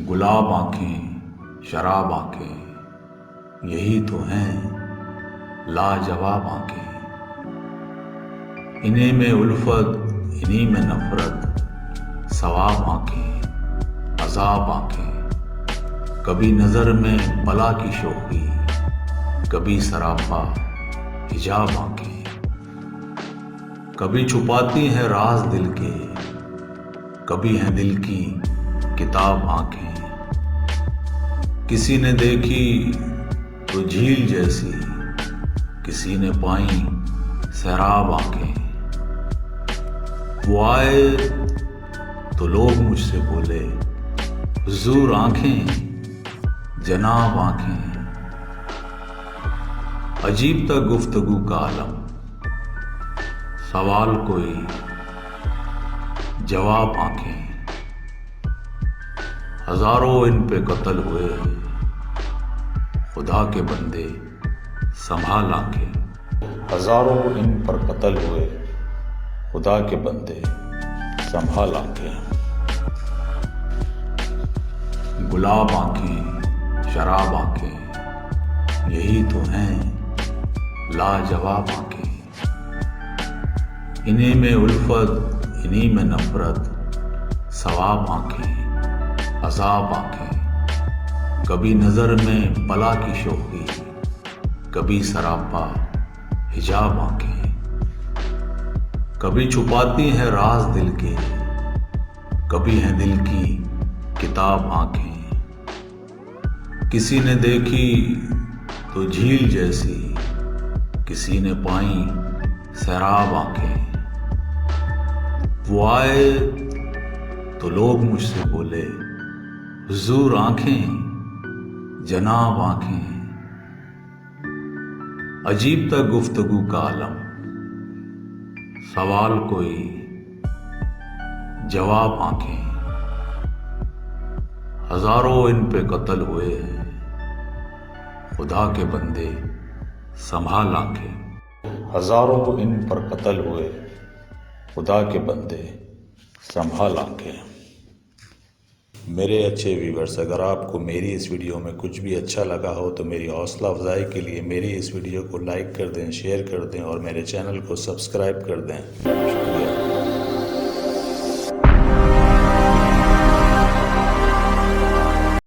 गुलाब आंखें, शराब आंखें, यही तो हैं लाजवाब आंखें। इन्हीं में उल्फत, इन्हीं में नफरत, सवाब आंखें, अजाब आंखें। कभी नजर में बला की शोखी, कभी सरापा हिजाब आंखें। कभी छुपाती हैं राज दिल के, कभी हैं दिल की किताब आंखें। किसी ने देखी तो झील जैसी, किसी ने पाई सैराब आंखें। वो आए तो लोग मुझसे बोले, हुजूर आंखें, जनाब आंखें। अजीब था गुफ्तगू का आलम, सवाल कोई जवाब आंखें। हजारों इन पे कत्ल हुए, खुदा के बंदे संभाल आंखें। हजारों इन पर कत्ल हुए, खुदा के बंदे संभाल आंखें। गुलाब आंखें, शराब आंखें, यही तो हैं लाजवाब आंखें। इन्हीं में उल्फत, इन्हीं में नफरत, सवाब आंखें, अजाब आंखें। कभी नजर में बला की शोखी, कभी सरापा हिजाब आंखें। कभी छुपाती हैं राज दिल के, कभी हैं दिल की किताब आंखें। किसी ने देखी तो झील जैसी, किसी ने पाई सैराब आंखें। वो आए तो लोग मुझसे बोले, हुजूर आंखें, जनाब आंखें। अजीब था गुफ्तगू का आलम, सवाल कोई जवाब आंखें। हजारों इन पे कत्ल हुए, खुदा के बंदे संभाल आंखें। हजारों इन पर कत्ल हुए, खुदा के बंदे संभाल आंखें। मेरे अच्छे व्यूवर्स, अगर आपको मेरी इस वीडियो में कुछ भी अच्छा लगा हो तो मेरी हौसला अफजाई के लिए मेरी इस वीडियो को लाइक कर दें, शेयर कर दें और मेरे चैनल को सब्सक्राइब कर दें। शुक्रिया।